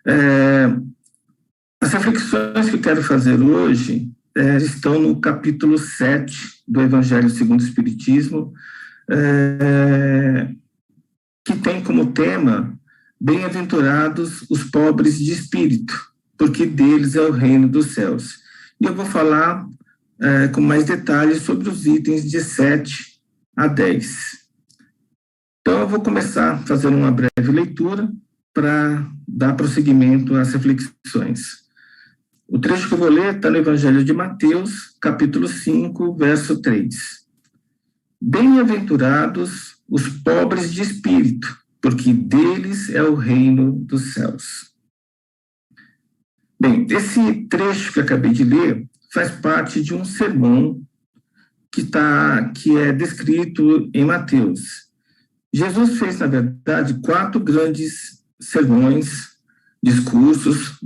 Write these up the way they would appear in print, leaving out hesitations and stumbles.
É, as reflexões que eu quero fazer hoje estão no capítulo 7 do Evangelho segundo o Espiritismo, que tem como tema: Bem-aventurados os pobres de espírito, porque deles é o reino dos céus. E eu vou falar com mais detalhes sobre os itens de 7 a 10. Então, eu vou começar fazendo uma breve leitura para dar prosseguimento às reflexões. O trecho que eu vou ler está no Evangelho de Mateus, capítulo 5, verso 3. Bem-aventurados os pobres de espírito, porque deles é o reino dos céus. Bem, esse trecho que eu acabei de ler faz parte de um sermão que é descrito em Mateus. Jesus fez, na verdade, 4 grandes sermões, discursos,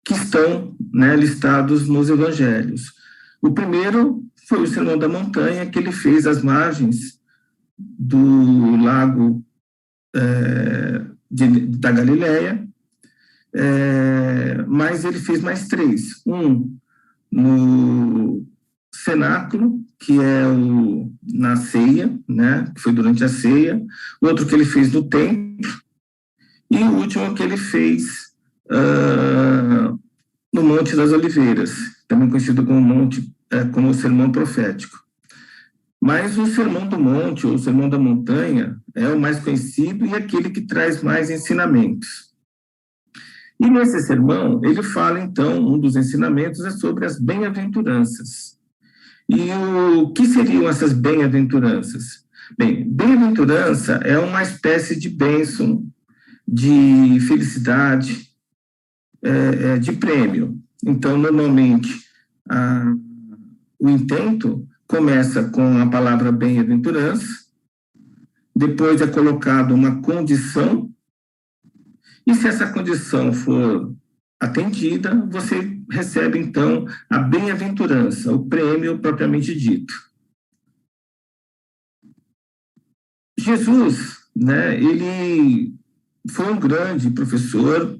que estão listados nos evangelhos. O primeiro foi o Sermão da Montanha, que ele fez às margens do lago da Galileia, mas ele fez mais 3. Um no cenáculo, que é na ceia, que foi durante a ceia. O outro que ele fez no templo. E o último que ele fez no Monte das Oliveiras, também conhecido como o Sermão Profético. Mas o Sermão do Monte, ou o Sermão da Montanha, é o mais conhecido e aquele que traz mais ensinamentos. E nesse sermão, ele fala, então, um dos ensinamentos é sobre as bem-aventuranças. E o que seriam essas bem-aventuranças? Bem, bem-aventurança é uma espécie de bênção, de felicidade, de prêmio. Então, normalmente, o intento começa com a palavra bem-aventurança, depois é colocado uma condição, e se essa condição for atendida, você recebe, então, a bem-aventurança, o prêmio propriamente dito. Jesus, ele foi um grande professor,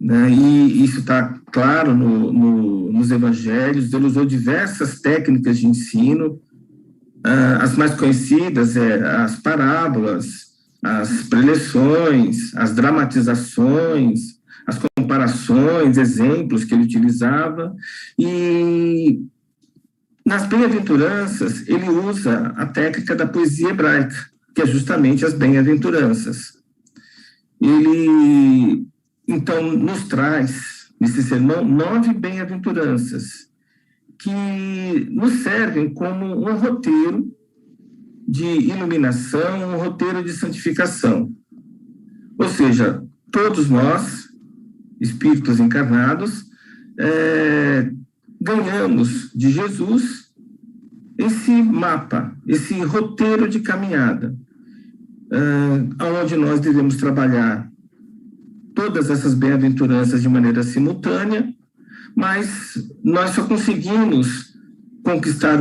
e isso está claro nos evangelhos. Ele usou diversas técnicas de ensino, as mais conhecidas as parábolas, as preleções, as dramatizações, as comparações, exemplos que ele utilizava. E nas bem-aventuranças, ele usa a técnica da poesia hebraica, que é justamente as bem-aventuranças. Ele, então, nos traz, nesse sermão, 9 bem-aventuranças, que nos servem como um roteiro de iluminação, um roteiro de santificação. Ou seja, todos nós, espíritos encarnados, ganhamos de Jesus esse mapa, esse roteiro de caminhada, onde nós devemos trabalhar todas essas bem-aventuranças de maneira simultânea, mas nós só conseguimos conquistar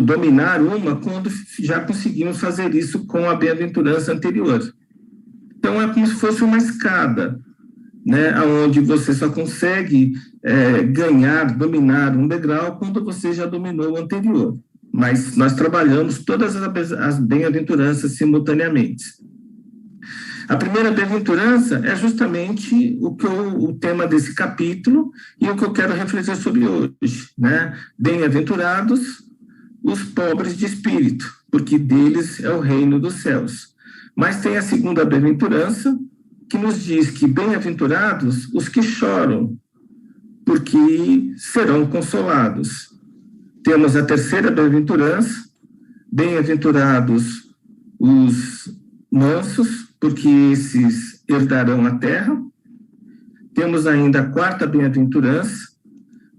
dominar uma, quando já conseguimos fazer isso com a bem-aventurança anterior. Então, é como se fosse uma escada, onde você só consegue dominar um degrau quando você já dominou o anterior. Mas nós trabalhamos todas as bem-aventuranças simultaneamente. A primeira bem-aventurança é justamente o tema desse capítulo e o que eu quero refletir sobre hoje. Bem-aventurados os pobres de espírito, porque deles é o reino dos céus. Mas tem a segunda bem-aventurança, que nos diz que bem-aventurados os que choram, porque serão consolados. Temos a terceira bem-aventurança: bem-aventurados os mansos, porque esses herdarão a terra. Temos ainda a quarta bem-aventurança: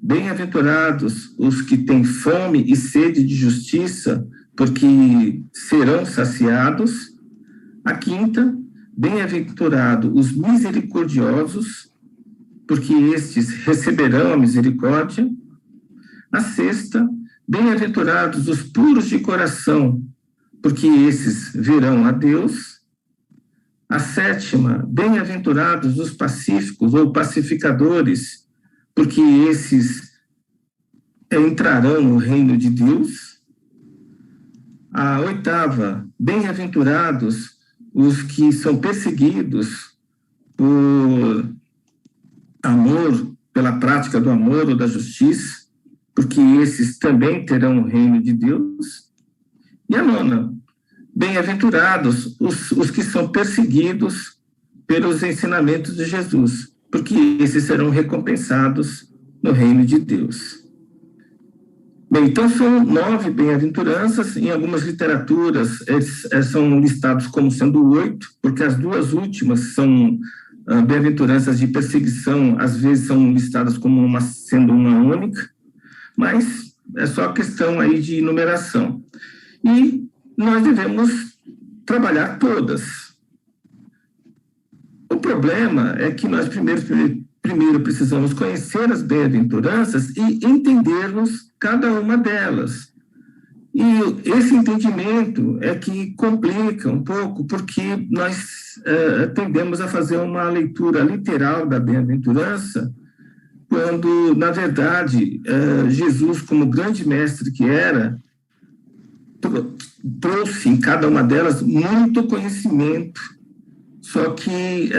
bem-aventurados os que têm fome e sede de justiça, porque serão saciados. A quinta: bem-aventurados os misericordiosos, porque estes receberão a misericórdia. A sexta: bem-aventurados os puros de coração, porque esses verão a Deus. A sétima, bem-aventurados os pacíficos ou pacificadores, porque esses entrarão no reino de Deus. A oitava, bem-aventurados os que são perseguidos por amor, pela prática do amor ou da justiça, porque esses também terão o reino de Deus. E a nona, bem-aventurados os que são perseguidos pelos ensinamentos de Jesus, porque esses serão recompensados no reino de Deus. Bem, então são 9 bem-aventuranças. Em algumas literaturas são listados como sendo 8, porque as 2 últimas são bem-aventuranças de perseguição, às vezes são listadas como sendo uma única, mas é só questão aí de numeração. E nós devemos trabalhar todas. O problema é que nós primeiro precisamos conhecer as bem-aventuranças e entendermos cada uma delas. E esse entendimento é que complica um pouco, porque nós tendemos a fazer uma leitura literal da bem-aventurança, quando, na verdade, Jesus, como grande mestre que era, trouxe em cada uma delas muito conhecimento, só que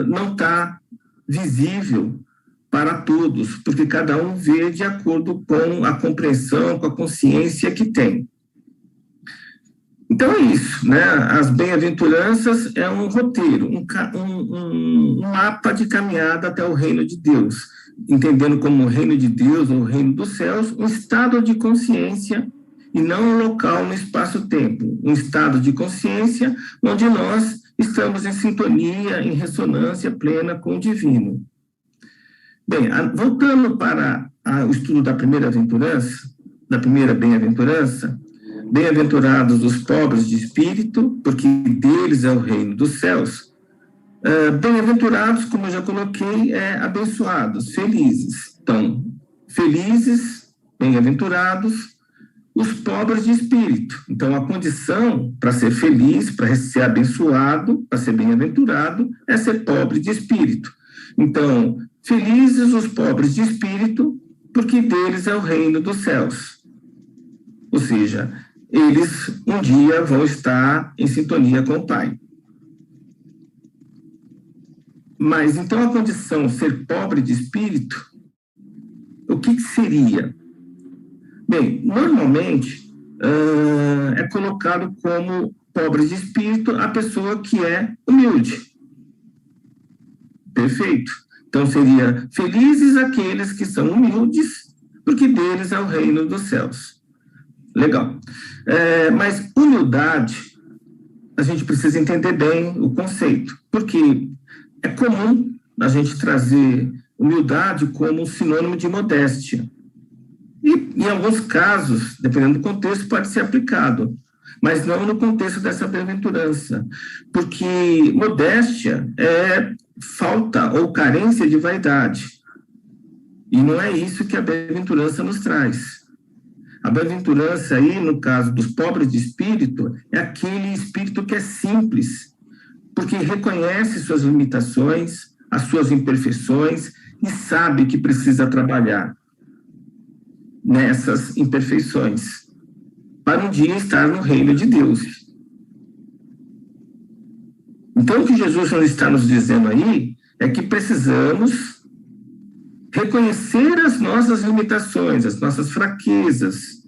não está visível para todos, porque cada um vê de acordo com a compreensão, com a consciência que tem. Então é isso, né? As bem-aventuranças é um roteiro, um mapa de caminhada até o reino de Deus, entendendo como o reino de Deus ou o reino dos céus, um estado de consciência e não um local no espaço-tempo, um estado de consciência onde nós estamos em sintonia, em ressonância plena com o divino. Bem, voltando para o estudo da primeira bem-aventurança, bem-aventurados os pobres de espírito, porque deles é o reino dos céus. Bem-aventurados, como eu já coloquei, abençoados, felizes. Então, felizes, bem-aventurados, os pobres de espírito. Então, a condição para ser feliz, para ser abençoado, para ser bem-aventurado, é ser pobre de espírito. Então, felizes os pobres de espírito, porque deles é o reino dos céus. Ou seja, eles um dia vão estar em sintonia com o Pai. Mas, então, a condição ser pobre de espírito, o que seria? Bem, normalmente é colocado como pobre de espírito a pessoa que é humilde. Perfeito. Então, seria felizes aqueles que são humildes, porque deles é o reino dos céus. Legal. Mas humildade, a gente precisa entender bem o conceito, porque é comum a gente trazer humildade como um sinônimo de modéstia. E, em alguns casos, dependendo do contexto, pode ser aplicado, mas não no contexto dessa bem-aventurança, porque modéstia é falta ou carência de vaidade. E não é isso que a bem-aventurança nos traz. A bem-aventurança aí, no caso dos pobres de espírito, é aquele espírito que é simples, porque reconhece suas limitações, as suas imperfeições e sabe que precisa trabalhar nessas imperfeições para um dia estar no reino de Deus. Então, o que Jesus está nos dizendo aí é que precisamos reconhecer as nossas limitações, as nossas fraquezas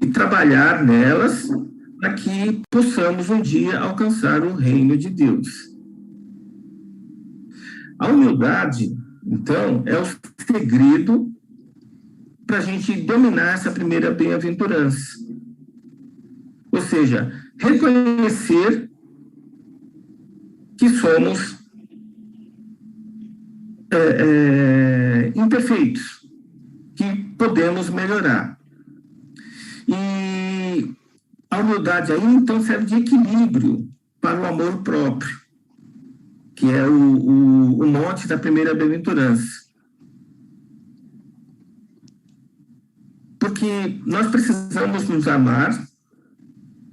e trabalhar nelas para que possamos um dia alcançar o reino de Deus. A humildade, então, é o segredo para a gente dominar essa primeira bem-aventurança. Ou seja, reconhecer que somos imperfeitos, que podemos melhorar. E a humildade aí, então, serve de equilíbrio para o amor próprio, que é o mote da primeira bem-aventurança. Porque nós precisamos nos amar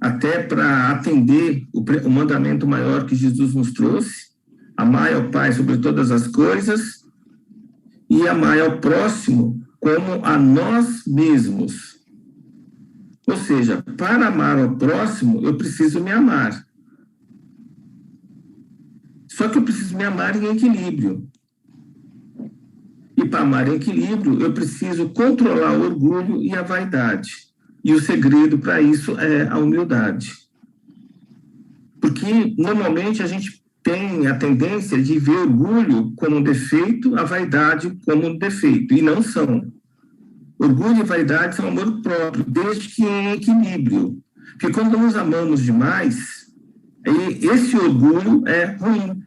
até para atender o mandamento maior que Jesus nos trouxe: amai ao Pai sobre todas as coisas e amai ao próximo como a nós mesmos. Ou seja, para amar ao próximo, eu preciso me amar. Só que eu preciso me amar em equilíbrio. E para amar em equilíbrio, eu preciso controlar o orgulho e a vaidade. E o segredo para isso é a humildade. Porque, normalmente, a gente tem a tendência de ver orgulho como um defeito, a vaidade como um defeito, e não são. Orgulho e vaidade são amor próprio, desde que em equilíbrio. Porque quando nos amamos demais, esse orgulho é ruim.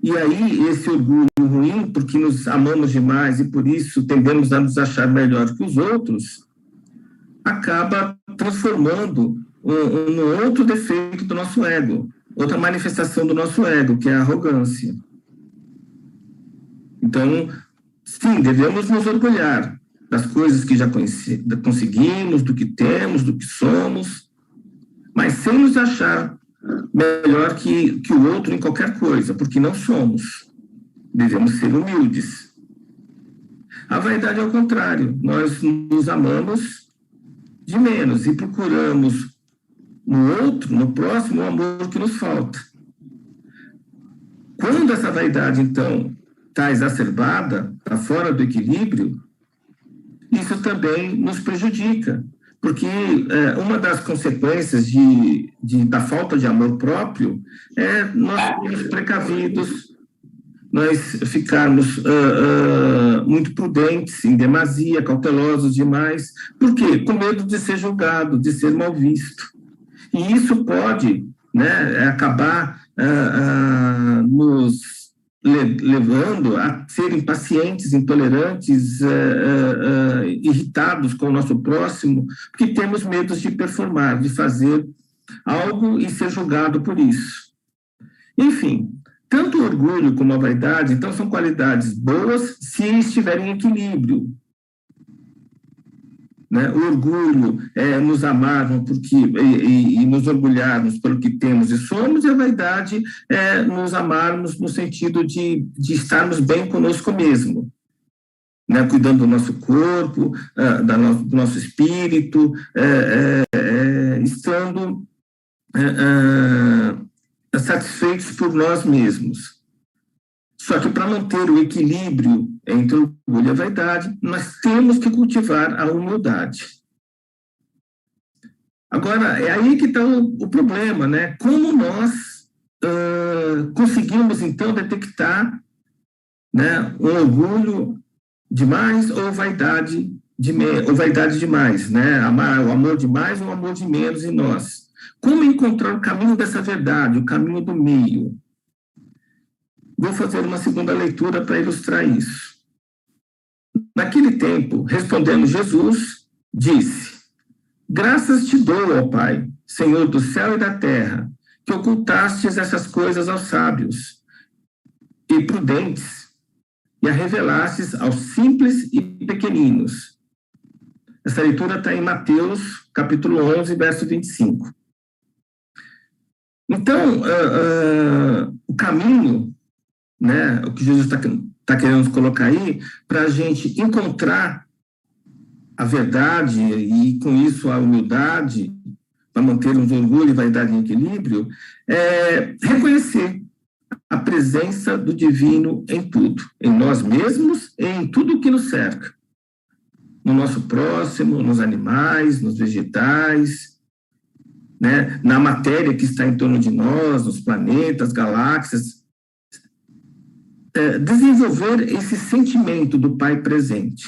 E aí, esse orgulho ruim, porque nos amamos demais e por isso tendemos a nos achar melhor que os outros, acaba transformando um outro defeito do nosso ego, outra manifestação do nosso ego, que é a arrogância. Então, sim, devemos nos orgulhar das coisas que já conseguimos, do que temos, do que somos, mas sem nos achar melhor que o outro em qualquer coisa, porque não somos. Devemos ser humildes. A vaidade é o contrário. Nós nos amamos de menos e procuramos no outro, no próximo, o amor que nos falta. Quando essa vaidade, então, está exacerbada, está fora do equilíbrio, isso também nos prejudica, porque uma das consequências da falta de amor próprio é nós sermos precavidos, nós ficarmos muito prudentes, em demasia, cautelosos demais. Por quê? Com medo de ser julgado, de ser mal visto. E isso pode, né, acabar nos levando a ser impacientes, intolerantes, irritados com o nosso próximo, porque temos medo de performar, de fazer algo e ser julgado por isso. Enfim, tanto o orgulho como a vaidade, então, são qualidades boas se estiverem em equilíbrio. Né? O orgulho é nos amarmos e nos orgulharmos pelo que temos e somos, e a vaidade é nos amarmos no sentido de estarmos bem conosco mesmo, né? Cuidando do nosso corpo, do nosso espírito, estando satisfeitos por nós mesmos. Só que para manter o equilíbrio entre o orgulho e a vaidade, nós temos que cultivar a humildade. Agora, é aí que está o problema, né? Como nós conseguimos, então, detectar, né, um orgulho demais ou vaidade demais, né? O amor demais ou o amor de menos em nós. Como encontrar o caminho dessa verdade, o caminho do meio? Vou fazer uma segunda leitura para ilustrar isso. Naquele tempo, respondendo Jesus, disse: graças te dou, ó Pai, Senhor do céu e da terra, que ocultastes essas coisas aos sábios e prudentes, e a revelastes aos simples e pequeninos. Essa leitura está em Mateus, capítulo 11, verso 25. Então, o caminho, né, o que Jesus está querendo nos colocar aí, para a gente encontrar a verdade e, com isso, a humildade, para mantermos orgulho e vaidade em equilíbrio, é reconhecer a presença do divino em tudo, em nós mesmos e em tudo o que nos cerca. No nosso próximo, nos animais, nos vegetais, né, na matéria que está em torno de nós, nos planetas, galáxias. Desenvolver esse sentimento do Pai presente,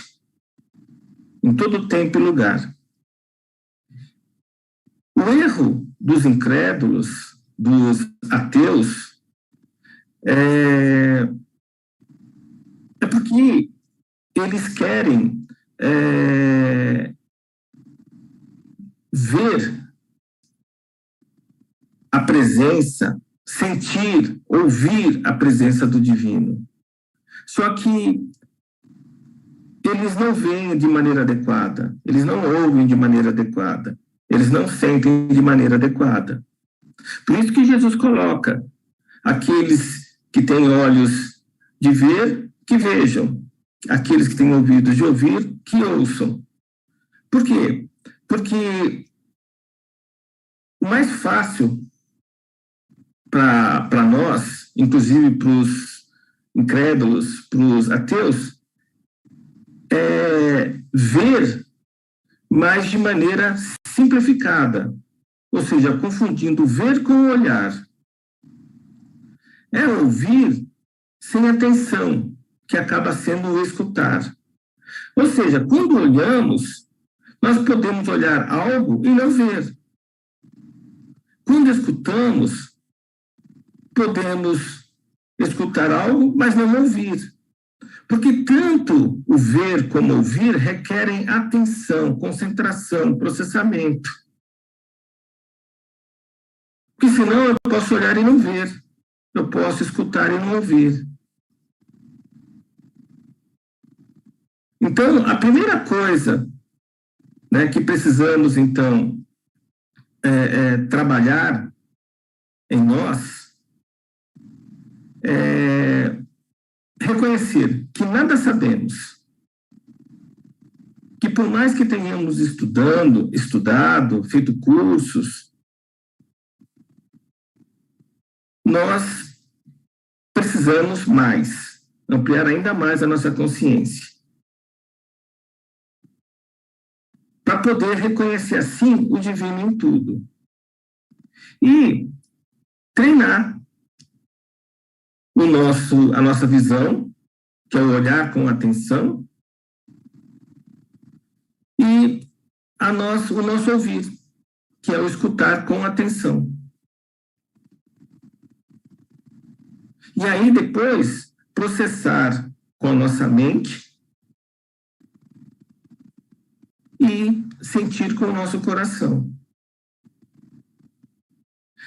em todo tempo e lugar. O erro dos incrédulos, dos ateus, é porque eles querem ver a presença, sentir, ouvir a presença do divino. Só que eles não veem de maneira adequada, eles não ouvem de maneira adequada. Eles não sentem de maneira adequada. Por isso que Jesus coloca aqueles que têm olhos de ver, que vejam. Aqueles que têm ouvidos de ouvir, que ouçam. Por quê? Porque o mais fácil para nós, inclusive para os incrédulos, para os ateus, é ver, mas de maneira simplificada, ou seja, confundindo ver com o olhar. É ouvir sem atenção, que acaba sendo o escutar. Ou seja, quando olhamos, nós podemos olhar algo e não ver. Quando escutamos, podemos escutar algo, mas não ouvir. Porque tanto o ver como o ouvir requerem atenção, concentração, processamento. Porque senão eu posso olhar e não ver. Eu posso escutar e não ouvir. Então, a primeira coisa, né, que precisamos, então, trabalhar em nós é reconhecer que nada sabemos, que por mais que tenhamos estudado, feito cursos, nós precisamos mais, ampliar ainda mais a nossa consciência, para poder reconhecer assim o divino em tudo. E treinar a nossa visão, que é o olhar com atenção, e o nosso ouvir, que é o escutar com atenção. E aí, depois, processar com a nossa mente e sentir com o nosso coração.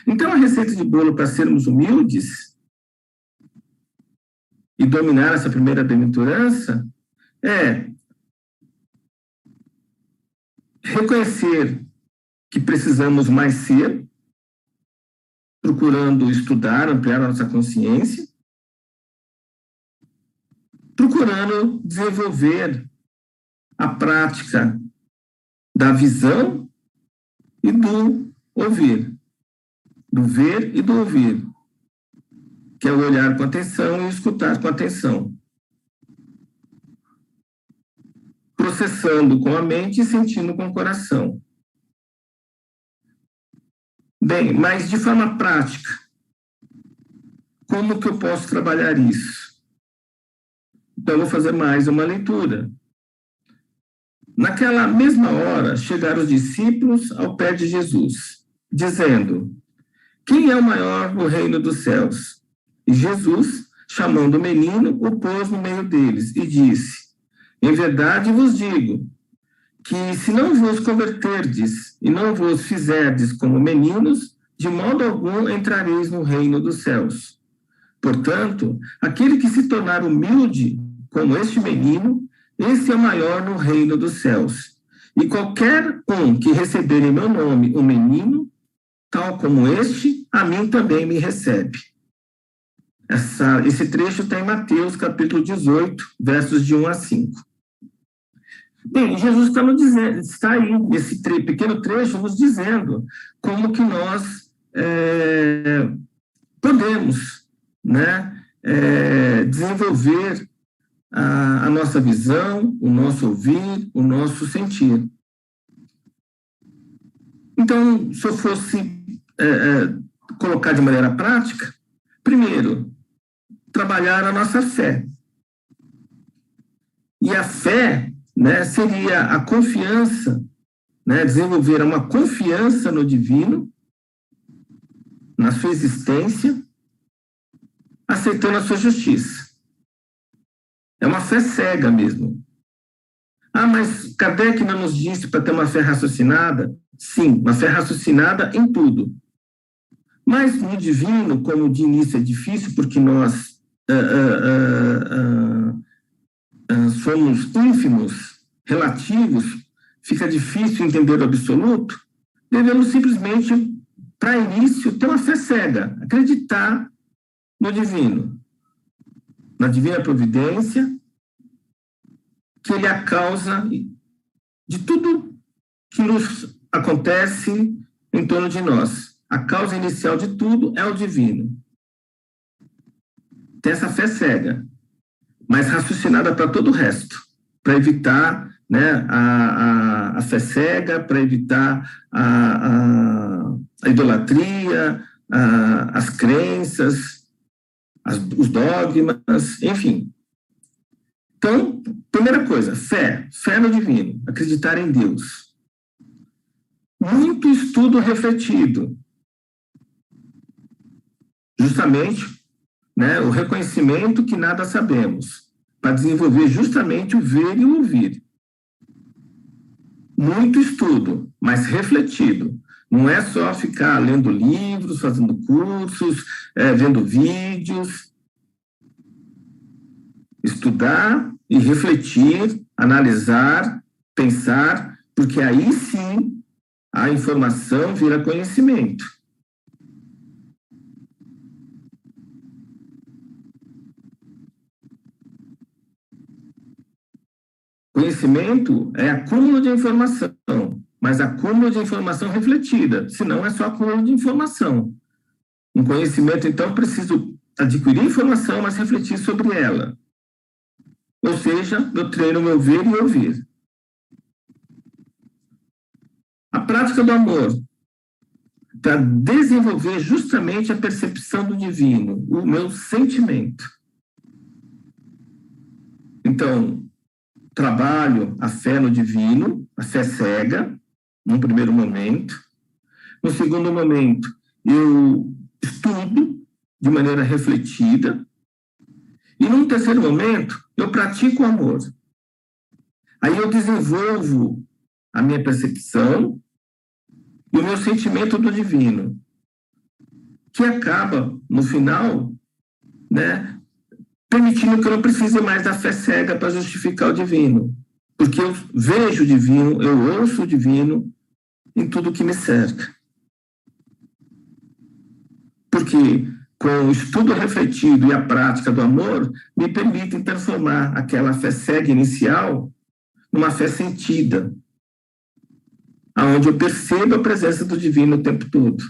Então, a receita de bolo para sermos humildes e dominar essa primeira bem-aventurança é reconhecer que precisamos mais ser, procurando estudar, ampliar a nossa consciência, procurando desenvolver a prática da visão e do ouvir, do ver e do ouvir, que é o olhar com atenção e o escutar com atenção. Processando com a mente e sentindo com o coração. Bem, mas de forma prática, como que eu posso trabalhar isso? Então, eu vou fazer mais uma leitura. Naquela mesma hora, chegaram os discípulos ao pé de Jesus, dizendo: quem é o maior no reino dos céus? E Jesus, chamando o menino, o pôs no meio deles e disse: em verdade vos digo, que se não vos converterdes e não vos fizerdes como meninos, de modo algum entrareis no reino dos céus. Portanto, aquele que se tornar humilde como este menino, esse é o maior no reino dos céus. E qualquer um que receber em meu nome um menino, tal como este, a mim também me recebe. Esse trecho está em Mateus, capítulo 18, versos de 1 a 5. Bem, Jesus está aí, nesse pequeno trecho, nos dizendo como que nós podemos, né, desenvolver a nossa visão, o nosso ouvir, o nosso sentir. Então, se eu fosse colocar de maneira prática, primeiro, trabalhar a nossa fé. E a fé, né, seria a confiança, né, desenvolver uma confiança no divino, na sua existência, aceitando a sua justiça. É uma fé cega mesmo. Ah, mas Kardec não nos disse para ter uma fé raciocinada? Sim, uma fé raciocinada em tudo. Mas no divino, como de início é difícil, porque nós somos ínfimos, relativos, fica difícil entender o absoluto, devemos simplesmente, para início, ter uma fé cega, acreditar no divino, na divina providência, que ele é a causa de tudo que nos acontece em torno de nós. A causa inicial de tudo é o divino. Ter essa fé cega, mas raciocinada para todo o resto, para evitar, né, a fé cega, para evitar a idolatria, as crenças, os dogmas, enfim. Então, primeira coisa, fé no divino, acreditar em Deus. Muito estudo refletido, justamente, né, o reconhecimento que nada sabemos, para desenvolver justamente o ver e o ouvir. Muito estudo, mas refletido. Não é só ficar lendo livros, fazendo cursos, vendo vídeos. Estudar e refletir, analisar, pensar, porque aí sim a informação vira conhecimento. Conhecimento é acúmulo de informação, mas acúmulo de informação refletida, senão é só acúmulo de informação. Um conhecimento, então, preciso adquirir informação, mas refletir sobre ela. Ou seja, eu treino meu ver e ouvir. A prática do amor, para desenvolver justamente a percepção do divino, o meu sentimento. Então, trabalho a fé no divino, a fé cega, num primeiro momento. No segundo momento, eu estudo de maneira refletida. E num terceiro momento, eu pratico o amor. Aí eu desenvolvo a minha percepção e o meu sentimento do divino, que acaba, no final, né, permitindo que eu não precise mais da fé cega para justificar o divino. Porque eu vejo o divino, eu ouço o divino em tudo que me cerca. Porque com o estudo refletido e a prática do amor, me permitem transformar aquela fé cega inicial numa fé sentida, onde eu percebo a presença do divino o tempo todo.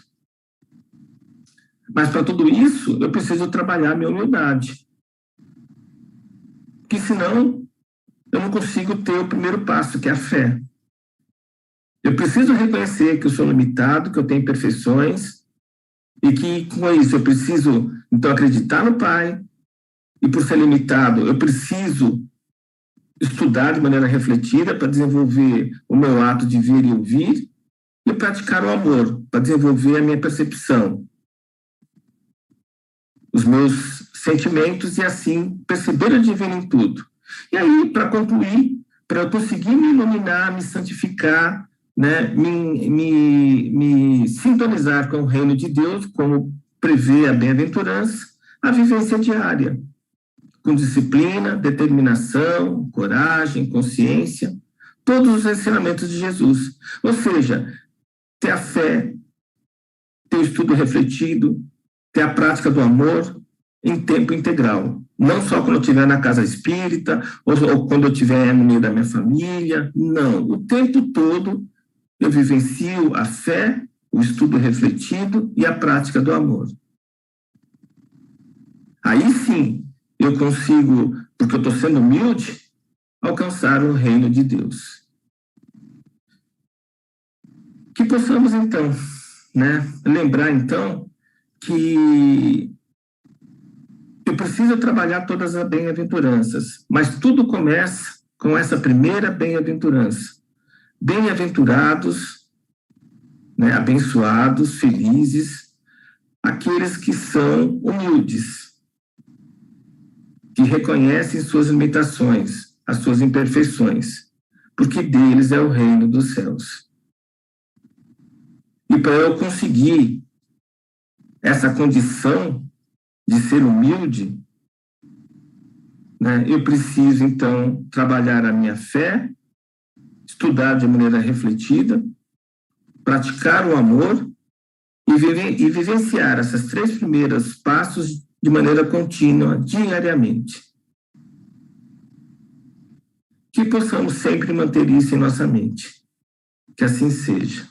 Mas para tudo isso, eu preciso trabalhar a minha humildade. Porque senão, eu não consigo ter o primeiro passo, que é a fé. Eu preciso reconhecer que eu sou limitado, que eu tenho imperfeições, e que, com isso, eu preciso, então, acreditar no Pai, e por ser limitado, eu preciso estudar de maneira refletida para desenvolver o meu ato de ver e ouvir, e praticar o amor, para desenvolver a minha percepção, os meus sentimentos, e assim perceber o divino em tudo. E aí, para concluir, para eu conseguir me iluminar, me santificar, né, me sintonizar com o reino de Deus, como prevê a bem-aventurança, a vivência diária, com disciplina, determinação, coragem, consciência, todos os ensinamentos de Jesus. Ou seja, ter a fé, ter o estudo refletido, ter a prática do amor em tempo integral. Não só quando eu estiver na casa espírita, ou quando eu estiver no meio da minha família, não. O tempo todo eu vivencio a fé, o estudo refletido e a prática do amor. Aí sim, eu consigo, porque eu estou sendo humilde, alcançar o reino de Deus. Que possamos, então, né, lembrar, então, que eu preciso trabalhar todas as bem-aventuranças, mas tudo começa com essa primeira bem-aventurança. Bem-aventurados, né, abençoados, felizes, aqueles que são humildes, que reconhecem suas limitações, as suas imperfeições, porque deles é o reino dos céus. E para eu conseguir essa condição de ser humilde, né, eu preciso, então, trabalhar a minha fé, estudar de maneira refletida, praticar o amor e vivenciar esses 3 primeiros passos de maneira contínua, diariamente. Que possamos sempre manter isso em nossa mente. Que assim seja.